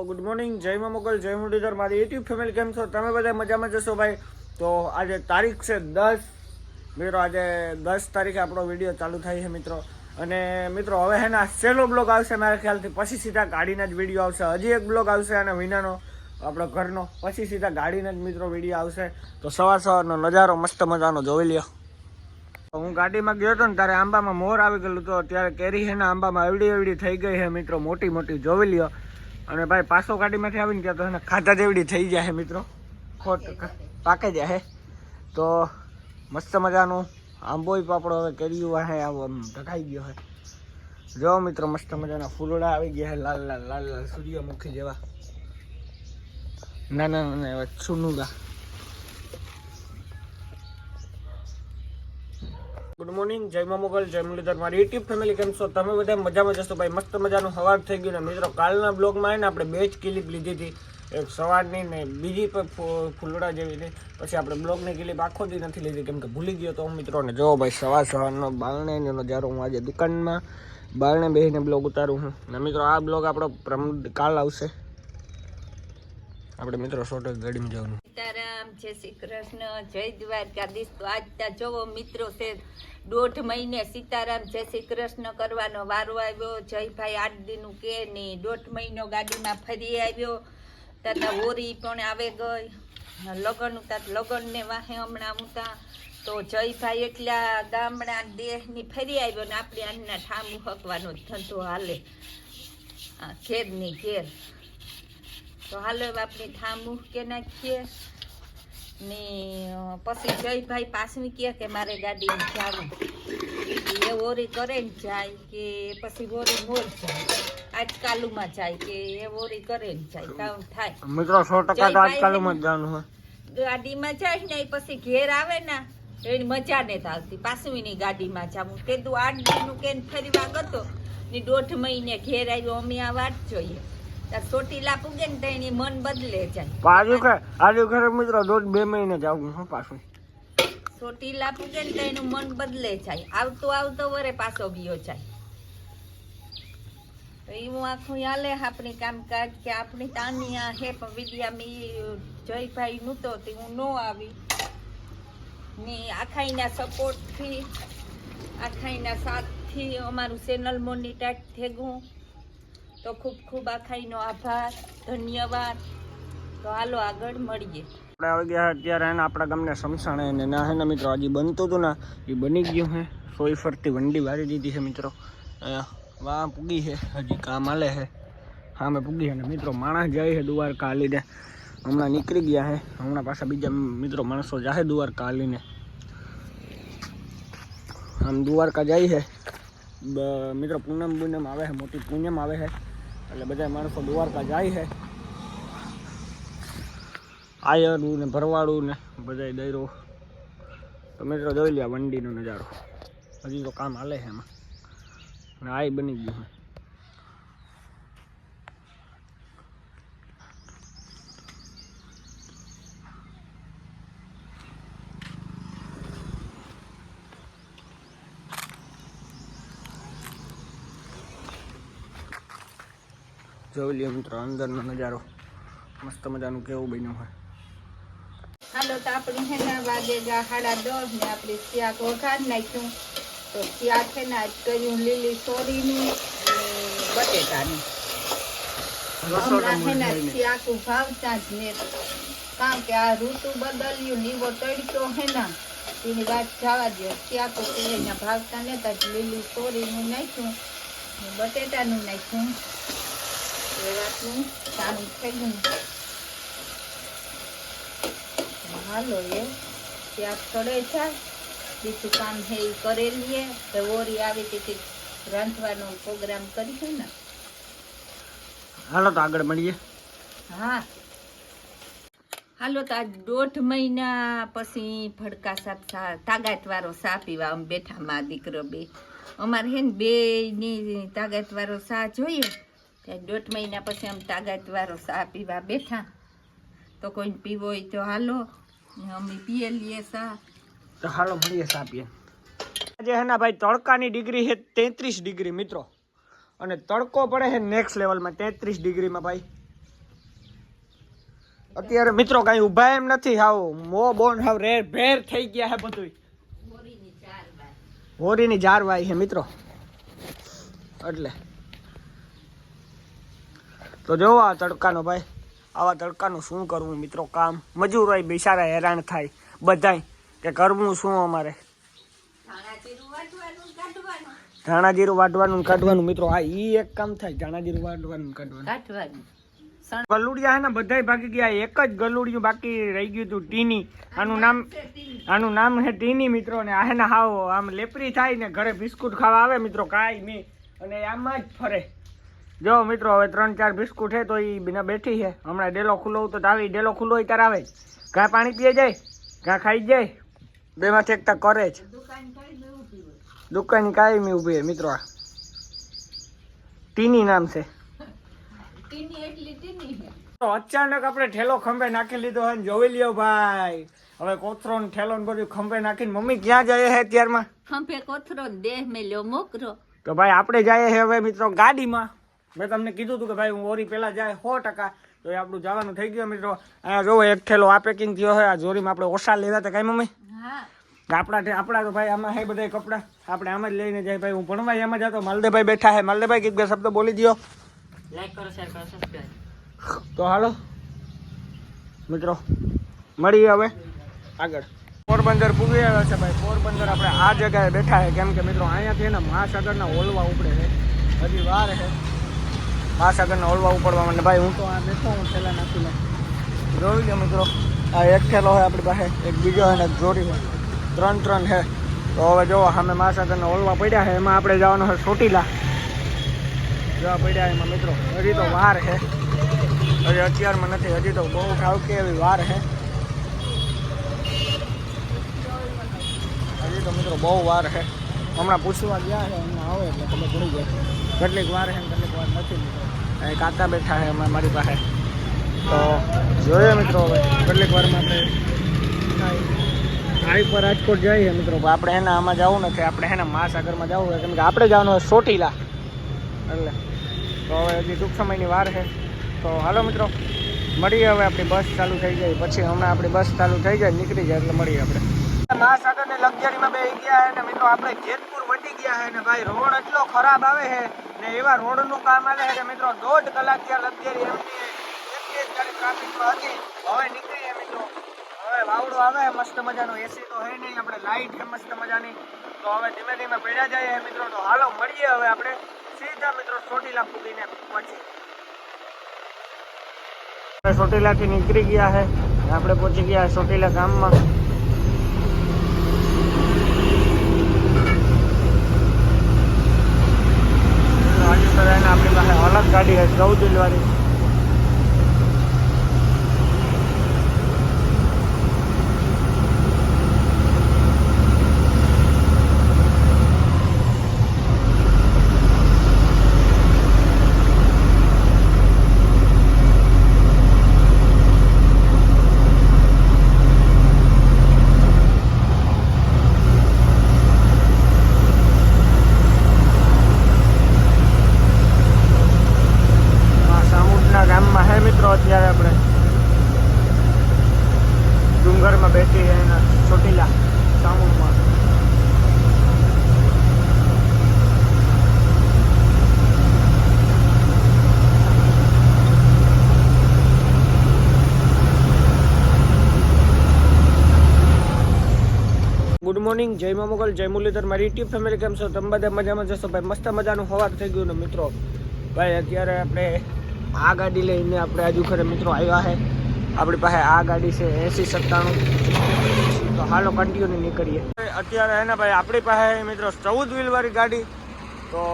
Good morning, જય મા મોગલ, જય મુરલીધર, મારી યુટ્યુબ ફેમિલી કેમ છો? તમે બધા મજામાં જશો ભાઈ. તો આજે તારીખ છે 10 મિત્રો. આજે 10 તારીખે આપણો વિડીયો ચાલુ થાય છે મિત્રો. અને મિત્રો હવે હે ને સહેલો બ્લોગ આવશે મારા ખ્યાલથી, પછી સીધા ગાડીના જ વિડીયો આવશે. હજી એક બ્લોગ આવશે અને વિનાનો આપણો ઘરનો, પછી સીધા ગાડીના જ મિત્રો વિડીયો આવશે. તો સવારનો નજારો મસ્ત મજાનો જોઈ લ્યો. હું ગાડીમાં ગયો હતો ને ત્યારે આંબામાં મોર આવી ગયેલું હતો. ત્યારે કેરી છે ને આંબામાં એવડી થઈ ગઈ છે મિત્રો, મોટી મોટી જોઈ લ્યો. અને ભાઈ પાછો ગાડીમાંથી આવીને ત્યાં તો એને ખાધા જેવડી થઈ જાય મિત્રો, ખોટ પાકે જાય. તો મસ્ત મજાનું આંબોય પાપડો હવે કેરીયું વાહે આમ ઢકાઈ ગયો છે. જો મિત્રો મસ્ત મજાના ફૂલડા આવી ગયા છે, લાલ લાલ લાલ લાલ સૂર્યમુખી જેવા નાના નાના એવા છુનુડા. ગુડ મોર્નિંગ, જય મા મોગલ, જય મુરલીધર, મારી યુટ્યુબ ફેમિલી કેમ છો? તમે બધા મજામાં જશો ભાઈ. મસ્ત મજાનું સવાર થઈ ગયું ને મિત્રો. કાલના બ્લોગમાં છે ને આપણે 2 જ ક્લિપ લીધી હતી, એક સવારની ને બીજી પણ ફૂલડા જેવી હતી. પછી આપણે બ્લોગની ક્લિપ આખો દી નથી લીધી કેમ કે ભૂલી ગયો તો મિત્રો. ને જો ભાઈ સવારનો બારણેનો નજારો. હું આજે દુકાનમાં બારણે બેસીને બ્લોગ ઉતારું છું ને મિત્રો. આ બ્લોગ આપણો કાલ આવશે. આપણે મિત્રો 100% ગાડીમાં જવાનું. સીતારામ, જય શ્રી કૃષ્ણ, જય દ્વારકાધીશ. તો આજ જોવો મિત્રો છે 1.5 મહિને સીતારામ જય શ્રી કૃષ્ણ કરવાનો વારો આવ્યો. જયભાઈ 8 દીનું કે ની 1.5 મહિનો ગાડીમાં ફરી આવ્યો. તાતા હોરી પણ આવે ગઈ, લગન ઉતા લગન ને વાહે હમણાં ઉતા. તો જયભાઈ એટલા ગામડા દેહની ફરી આવ્યો ને આપણે આના ઠામું હકવાનો ધંધો હાલે ઘેરની ઘેર. તો હાલો આપણે ઠામું કે નાખીએ ને પછી જયભાઈ પાછું કહે કે મારે ગાડીમાં જવું. એ હોરી કરે ને જાય કે પછી હોરી મોર જાય, આજકાલુમાં જાય કે એ હોરી કરે ને જાય, કામ થાય મિત્રો. 100% તો આજકાલુમાં જ જવાનું હોય. ગાડીમાં જાય ને પછી ઘેર આવે ને એની મજા નથી આવતી. પાછું ગાડીમાં જવું તે 8 દીનું કે ફરીવા ગતો ને 1.5 મહિને ઘેર આવ્યો. અમે આ વાત જોઈએ. ચોટીલા પૂગે ને તો એની મન બદલે જાય. આજુ ઘરે મિત્રો 1.5-2 મહિને જાવું હું પાછું. ચોટીલા પૂગે ને તો એનું મન બદલે જાય. આવતો આવતો વરે પાછો ગયો જાય. તો એવું આખું હાલે આપણી કામકાજ કે આપણી તાનિયા હે. પણ વિડિયામાં જયભાઈ નહોતો તે હું ન આવી ને આખાઈના સપોર્ટથી, આખાઈના સાથથી અમારું ચેનલ મોનિટાઈઝ થઈ ગયું. તો ખૂબ ખૂબ આખાઈનો આભાર, ધન્યવાદ. તો હાલો આગળ મળીએ. આપણે આવી ગયા અત્યારે એને આપણા ગામને સમસાણે ને ના હે ને મિત્રો. હજી બનતું હતું ને એ બની ગયું છે. સોઈ ફરતી વંડી વાળી દીધી છે મિત્રો. વાહ પૂગી છે, હજી કામ હાલે છે. હા મેં પૂગી છે ને મિત્રો. માણસ જાય છે દ્વારકા હાલીને, હમણાં નીકળી ગયા છે. હમણાં પાછા બીજા મિત્રો માણસો જાય દ્વારકા હાલીને. આમ દ્વારકા જાય છે મિત્રો. પૂનમ આવે છે, મોટી પૂનમ આવે છે એટલે બધા માણસો દ્વારકા જાય છે. આયરું ને ભરવાડું ને બધા દૈરો. તો મિત્રો જોઈ લ્યા વંડીનો નજારો. હજી તો કામ હાલે છે એમાં ને આ બની ગયું છે. જોઈ લ્યો મિત્રો અંદરનો નજારો મસ્ત મજાનું કેવું બન્યું હોય. હાલો તો આપણે છે ને વાગેગા 10:30 ને આપણે શાક વઘાર નાખ્યું. તો શાક છે ને આજ કર્યું લીલી સોરીનું બટેટાનું. હમણાં છે ને શાક ભાવતા જ ને કારણ કે આ ઋતુ બદલ્યું ને એવો તડકો છે ને એની વાત જવા દો. શાક એના ભાવતા નતા જ લીલી સોરીનું નાખ્યું ને બટેટાનું નાખ્યું. એ વાતનું સારું થઈ ગયું. હાલો એ શાક ચડે જાય, બીજું કામ છે એ કરી લઈએ. તો ઓરી આવી તેથી રાંધવાનો પ્રોગ્રામ કરીશું ને. હાલો તો આગળ મળીએ. હા હાલો તો આજ 1.5 મહિના પછી ભડકા સાપ તાકાત વાળો સા પીવા અમે બેઠા માં દીકરો બે. અમારે હે ને 2 ની તાકાત વાળો સા જોઈએ. ત્યાં 1.5 મહિના પછી અમે તાકાત વાળો સા પીવા બેઠા. તો કોઈ પીવો હોય તો હાલો અમે પીએ લઈએ સા. તો હાલો મળીએ સા પીએ. આજે હે ના ભાઈ તડકાની ડિગ્રી છે 33 ડિગ્રી મિત્રો. અને તડકો પડે છે નેક્સ્ટ લેવલમાં 33 ડિગ્રીમાં ભાઈ. અત્યારે મિત્રો કઈ ઊભા એમ નથી હાવ મો બોન હાવ રેર ભેર થઈ ગયા હે બધું હોરીની જાર વાય છે મિત્રો એટલે તો જોવો આ તડકાનો ભાઈ આવા તડકાનું શું કરવું મિત્રો કામ મજૂર હોય બિચારા હેરાન થાય બધાય કે કરવું શું અમારે ધાણા જીરું વાટવાનું કાઢવાનું મિત્રો હા ઈ એક કામ થાય ધાણા જીરું વાટવાનું કાઢવાનું ગલુડિયા હે ને બધાય ભાગી ગયા એક જ ગલુડિયું બાકી રહી ગયું હતું ટીની આનું નામ હે ટીની મિત્રો ને આ ને હાવ આમ લેપરી થાય ને ઘરે બિસ્કુટ ખાવા આવે મિત્રો કાંઈ નહીં અને આમાં જ ફરે જો મિત્રો હવે 3-4 બિસ્કુટ હે તો એ બિના બેઠી છે હમણાં ડેલો ખુલ્લો તો આવી ડેલો ખુલ્લો હોય ત્યારે આવે ઘા પાણી પીએ જાય ઘા ખાઈ જાય બેમાંથી એકતા કરે જ દુકાન કાંઈ મેં ઊભી મિત્રો આ ટીની નામ છે તો અચાનક આપણે ઠેલો ખંભે નાખી લીધો હોય જોઈ લ્યો ભાઈ હવે કોથરો ને ઠેલો ને બધું ખંભે નાખીને મમ્મી ક્યાં જાય છે અત્યારમાં ખંભે કોથરો દેહ મેલ્યો મોકરો તો ભાઈ આપણે જઈએ છે હવે મિત્રો ગાડીમાં મેં તમને કીધું હતું કે ભાઈ હું ઓરી પહેલા જાય 100% તો એ આપણું જવાનું થઈ ગયું મિત્રો અહીંયા જોવો એક ઠેલો આ પેકિંગ થયો હોય આ જોરીમાં આપણે ઓછા લીધા હતા કઈ મમ્મી આપણા તો ભાઈ આમાં હે બધા કપડા આપણે આમાં જ લઈને જાય ભાઈ હું ભણવા એમાં જતો માલદેભાઈ બેઠા હે માલદેભાઈ કઈક બે શબ્દ બોલી દો લાઈક કરો શેર કરો સબસ્ક્રાઇબ તો હાલો મિત્રો મળીએ હવે આગળ પોરબંદર પૂગી આવ્યા છે ભાઈ પોરબંદર આપણે આ જગ્યાએ બેઠા છે કેમ કે મિત્રો અહીંયાથી ને મહાસાગરના ઓલવા ઉપડે છે હજી વાર છે મહાસાગરના ઓલવા ઉપડવા મને ભાઈ હું તો આ બેઠો હું થેલા નાખીને જોઈ લો મિત્રો આ એક થેલો છે આપણી પાસે એક બીજો છે ને એક જોડી છે 3 છે તો હવે જો સામે મહાસાગરના ઓલવા પડ્યા છે એમાં આપણે જવાનું છે ચોટીલા જવા પડ્યા એમાં મિત્રો હજી તો વાર છે હજી અત્યારમાં નથી હજી તો બહુ ઠાવકી એવી વાર છે હજી તો મિત્રો બહુ વાર છે હમણાં પૂછવા ગયા છે હમણાં આવે એટલે તમે ભૂલી જાય કેટલીક વાર છે ને કેટલીક વાર નથી મિત્રો અહીં કાકા બેઠા છે હમણાં મારી પાસે તો જોઈએ મિત્રો હવે કેટલીક વારમાં આપણે પર રાજકોટ જઈએ મિત્રો આપણે એના આમાં જવું નથી આપણે એના મહાસાગરમાં જવું હોય કેમ કે આપણે જવાનું હોય ચોટીલા એટલે તો હવે હજી ટૂંક સમયની વાર છે તો હાલો મિત્રો મળીએ હવે આપણી બસ ચાલુ થઈ જાય પછી હમણાં આપણી બસ ચાલુ થઈ જાય નીકળી જાય એટલે મળીએ આપણે મહાસાગર ને લક્ઝરીમાં બેસી ગયા છે ને મિત્રો આપણે જેતપુર વટી ગયા છે ને ભાઈ રોડ એટલો ખરાબ આવે છે ને એવા રોડનું કામ આવે છે કે મિત્રો 1.5 કલાક ત્યાં લક્ઝરી એમની એક ટ્રાફિકમાં હતી હવે નીકળીએ મિત્રો હવે વાવડો આવે મસ્ત મજાનો એસી તો હે નહીં આપણે લાઈટ છે મસ્ત મજાની તો હવે ધીમે ધીમે પડ્યા જાય મિત્રો તો હાલો મળીએ હવે આપણે સીધા મિત્રો ચોટીલા પૂગીને પછી ચોટીલાથી નીકળી ગયા છે આપણે પહોંચી ગયા ચોટીલા ગામમાં આપણી પાસે અલગ ગાડી છે 14 વાળી અત્યારે આપણે ડુંગરમાં બેઠી એના ચોટીલા સામુદમાં ગુડ મોર્નિંગ જય મા મોગલ જય મુરલીધર મારી યુટ્યુબ ફેમિલી કેમ છો તમે બધા મજામાં જશો ભાઈ મસ્ત મજાનું સવાર થઈ ગયું ને મિત્રો ભાઈ અત્યારે આપણે આ ગાડી લઈને આપણે આજુ ખરે મિત્રો આવ્યા છે આપણી પાસે આ ગાડી છે 8097 તો હાલો કન્ટિન્યુ નીકળીએ અત્યારે હે ને ભાઈ આપણી પાસે મિત્રો 14 વ્હીલ વાળી ગાડી તો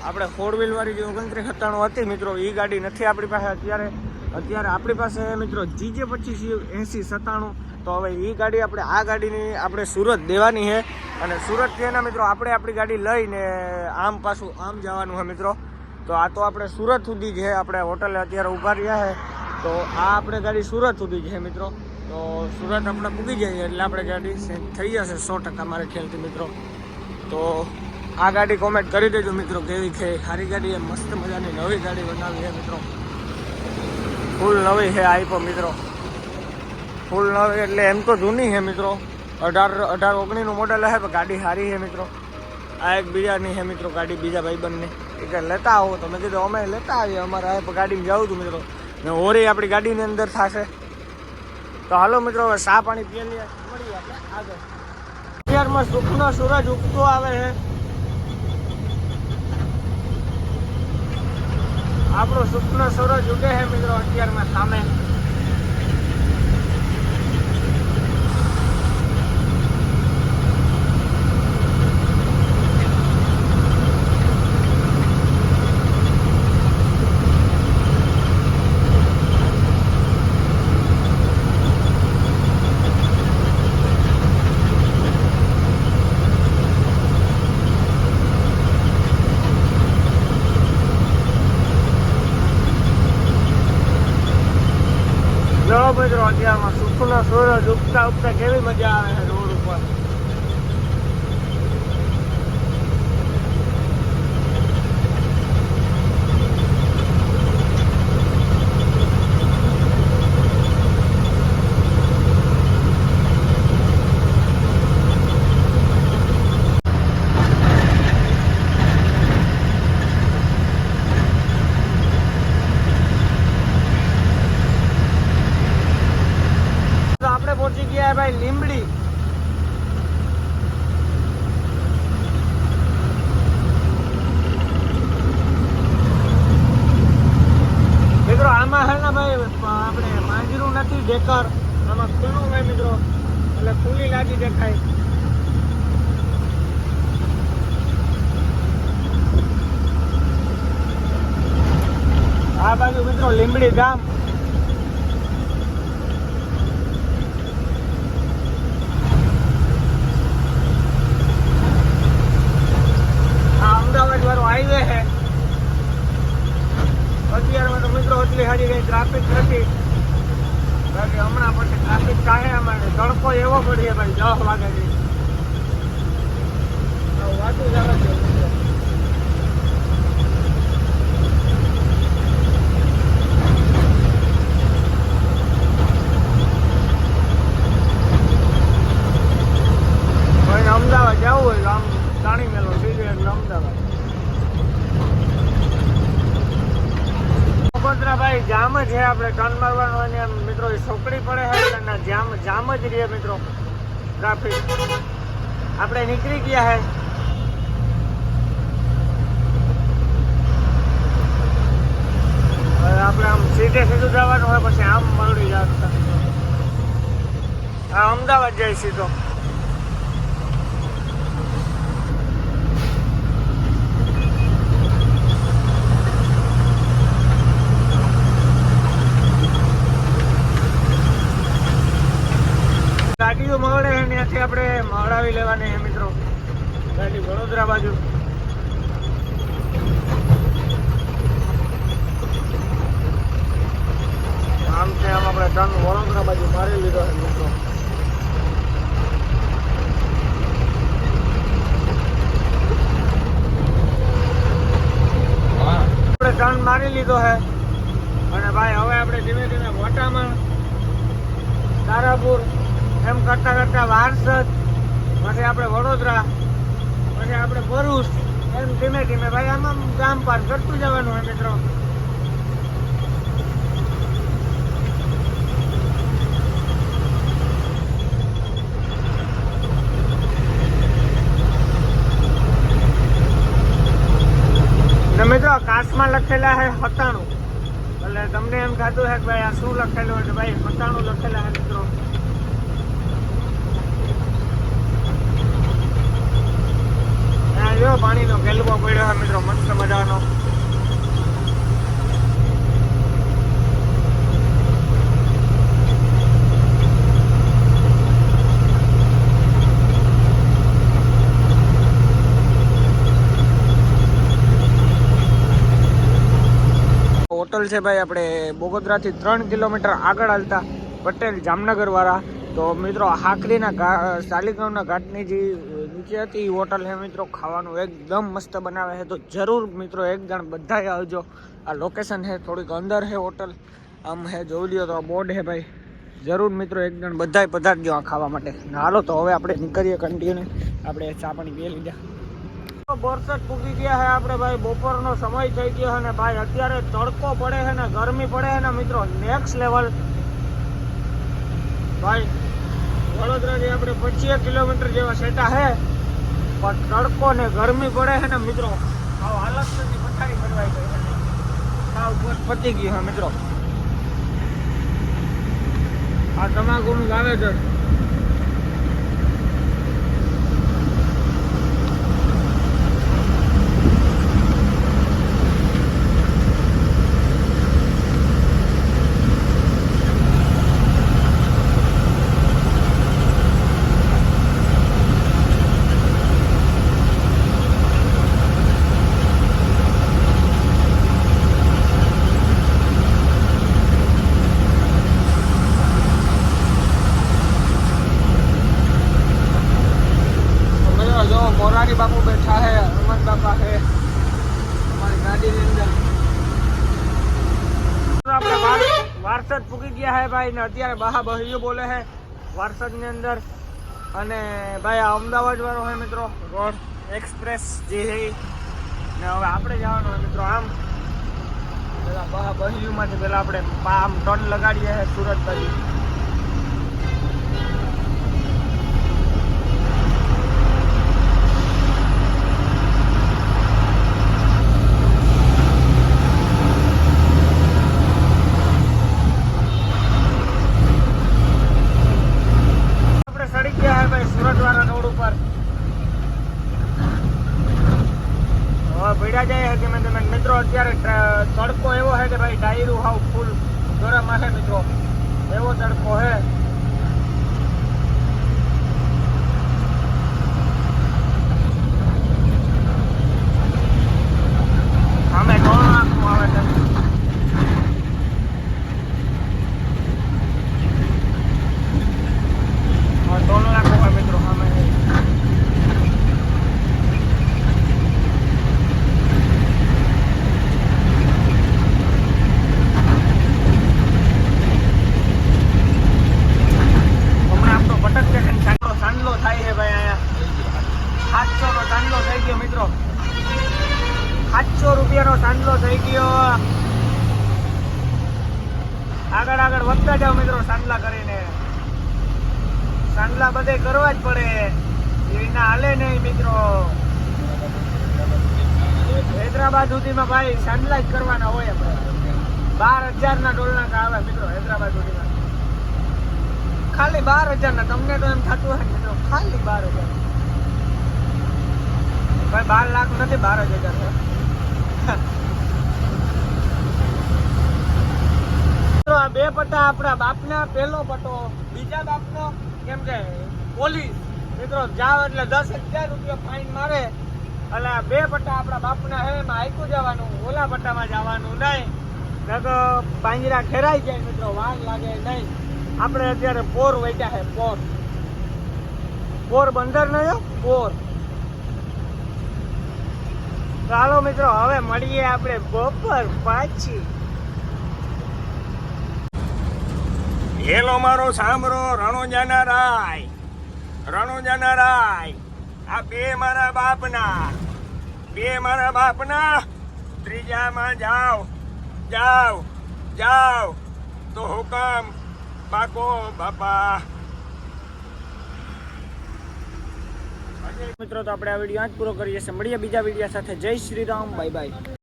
આપણે 4 વ્હીલ વાળી જે 2997 હતી મિત્રો એ ગાડી નથી આપણી પાસે અત્યારે આપણી પાસે મિત્રો GJ 25 8097 તો હવે એ ગાડી આપણે આ ગાડીની આપણે સુરત દેવાની છે અને સુરતથી એના મિત્રો આપણે આપણી ગાડી લઈને આમ પાછું આમ જવાનું છે મિત્રો તો આ તો આપણે સુરત સુધી છે આપણે હોટલે અત્યારે ઊભા રહ્યા છે તો આ આપણે ગાડી સુરત સુધી છે મિત્રો તો સુરત આપણે પૂગી જઈએ એટલે આપણે ગાડી થઈ જશે 100% મારે ખ્યાલથી મિત્રો તો આ ગાડી કોમેન્ટ કરી દેજો મિત્રો કેવી છે સારી ગાડી છે મસ્ત મજાની નવી ગાડી બનાવી છે મિત્રો ફૂલ નવી છે આઈપો મિત્રો ફૂલ નવી એટલે એમ તો જૂની છે મિત્રો, 18-19નું મોડેલ છે, પણ ગાડી સારી છે મિત્રો. આ એક બીજાની છે મિત્રો ગાડી, બીજા ભાઈબંધની. એ કે લેતા આવો તો મેં કીધું અમે લેતા આવીએ, અમારે આ ગાડીમાં જાઉં છું મિત્રો. ને હોરી આપણી ગાડીની અંદર થશે. તો હાલો મિત્રો, હવે ચા પાણી પી લઈએ, મળીએ આપણે આગળ. અત્યારમાં સુખનો સૂરજ ઉગતો આવે છે. આપણો સુખનો સૂરજ ઉગે છે મિત્રો અત્યારમાં સામે. મિત્રો અત્યારમાં સુખનો સૂરજ ઉગતા ઉગતા કેવી મજા આવે છે રોડ ઉપર. પહોંચી ગયા ભાઈ લીંબડી. મિત્રો આમાં હે ને ભાઈ આપણે માંજરું નથી ડેકર, આમાં ખુલ્લું હોય મિત્રો, એટલે ખુલ્લી લાદી દેખાય. આ બાજુ મિત્રો લીંબડી ગામ. હાઈવે છે અત્યારમાં તો મિત્રો એટલી સારી કઈ ટ્રાફિક નથી, બાકી હમણાં પછી ટ્રાફિક થાય. અમારે તડકો એવો પડીએ ભાઈ 10 વાગ્યાથી વાતું જ આવે છે. અમદાવાદ જવું હોય તો આમ તાણી મેલો બીજું એટલે અમદાવાદ. ભાઈ જામ જ છે, આપણે ટર્ન મારવાનું અને મિત્રો એ છોકરી પડે છે એટલે જામ જ રહીએ મિત્રો ટ્રાફિક. આપણે નીકળી ગયા છે. હવે આપણે આમ સીધે સીધું જવાનું હોય, પછી આમ મળી જતા. હા, અમદાવાદ જાય સીધો. ગાડીઓ મળે છે ત્યાંથી આપણે મળાવી લેવાની છે મિત્રો ગાડી વડોદરા બાજુ. આમ છે આમ આપણે ટર્ન વડોદરા બાજુ મારી લીધો છે મિત્રો. આપણે ટર્ન મારી લીધો છે અને ભાઈ હવે આપણે ધીમે ધીમે વટામણ, તારાપુર એમ કરતા કરતા વારસદ, પછી આપણે વડોદરા, પછી આપણે ભરૂચ, એમ ધીમે ધીમે ભાઈ આમાં ગામ પાર કરતું જવાનું હોય મિત્રો. ને મિત્રો કાચમાં લખેલા છે 97, એટલે તમને એમ થતું છે કે ભાઈ આ શું લખેલું હોય, ભાઈ 97 લખેલા છે મિત્રો. પાણીનો કેલવો પડ્યો છે મિત્રો મસ્ત મજાનો. હોટલ છે ભાઈ આપણે બોગોદરાથી 3 કિલોમીટર આગળ હાલતા પટેલ જામનગર વાળા. તો મિત્રો હાકરીના સાલીગાંવના ઘાટની જે નીચે હતી એ હોટલ છે મિત્રો. ખાવાનું એકદમ મસ્ત બનાવે છે, તો જરૂર મિત્રો એક જણ બધાએ આવજો. આ લોકેશન છે થોડીક અંદર છે હોટલ, આમ હે જોઈ લ્યો તો આ બોર્ડ છે ભાઈ. જરૂર મિત્રો એક જણ બધાય પધારજો આ ખાવા માટે. હાલો તો હવે આપણે નીકળીએ કન્ટિન્યુ. આપણે ચા પાણી પી લીધા. બોરસદ પૂકી ગયા છે આપણે ભાઈ. બપોરનો સમય થઈ ગયો છે ને ભાઈ અત્યારે તડકો પડે છે ને ગરમી પડે છે ને મિત્રો નેક્સ્ટ લેવલ ભાઈ. વડોદરાથી આપણે 25 કિલોમીટર જેવા સેટા છે પણ તડકો ને ગરમી પડે છે ને મિત્રો આવ હાલત નથી. પથારી ફરવાઈ ગઈ છે. સાવ પતી ગયું છે મિત્રો. આ તમાકુનું વાવેતર મોરારી બાપુ બેઠા है, अमन बापा है हमारी गाड़ी ની અંદર. આપણે વારસદ પૂકી ગયા है ભાઈ ને અત્યારે બહા બહીઓ બોલે है વારસદ ની અંદર. અને ભાઈ આ અમદાવાદ વાળો है મિત્રો રોડ એક્સપ્રેસ જે છે ને હવે આપણે જવાનું है મિત્રો આમ પેલા બહા બહીઓ માંથી પેલા આપણે આમ ટર્ન લગાડીએ है સુરત બાજુ. સુરત વાળા રોડ ઉપર ભીડા જાય છે કે તમે મિત્રો અત્યારે તડકો એવો છે કે ભાઈ ટાયરું હાવ ફૂલ ગરમ છે મિત્રો. એવો તડકો છે. સામે ટોલ નાખવું આવે છે. ટોલ નાખવું હોય મિત્રો સામે. હમણાં આપણો ભટક સ્ટેશન ચાંદલો થાય છે ભાઈ. અહીંયા 700 નો ચાંદલો થઈ ગયો મિત્રો. 700 રૂપિયાનો ચાંદલો થઈ ગયો. આગળ વધતા જાવ મિત્રો ચાંદલા કરીને. ચાંદલા બધે કરવા જ પડે એના હાલે નહીં મિત્રો. હૈદરાબાદ સુધીમાં ભાઈ ચાંદલા જ કરવાના હોય. આપણે 12,000 ના ટોલનાકા આવે મિત્રો હૈદરાબાદ સુધીમાં. ખાલી 12,000 ના. તમને તો એમ થતું હોય મિત્રો ખાલી 12,000. ભાઈ 12 લાખ નથી 12,000 છે. આ બે પટ્ટા આપણા બાપના. પહેલો પટ્ટો બીજા બાપનો. કેમ કે પોલીસ મિત્રો જાવ એટલે 10,000 રૂપિયા ફાઇન મારે. એટલે બે પટ્ટા આપણા બાપના હે એમાં આયકું જવાનું. ઓલા પટ્ટામાં જવાનું નહીં. તો પાંજરા ખેરાઈ જાય મિત્રો. વાર લાગે નહીં. આપણે અત્યારે પોર વૈટ્યા છે પોર. પોરબંદર નહીં પોર. ચાલો મિત્રો હવે મળીએ આપણે બપોર પાછી. હેલો મારો સાંભળો રણોજાના રાય. આ બે મારા બાપના. ત્રીજામાં જાવ તો હુકમ પાકો બાપા. મિત્રો તો આપણે આ વિડીયો આજ પૂરો કરીએ છીએ. મળીએ બીજા વિડીયો સાથે. જય શ્રી રામ. Bye bye.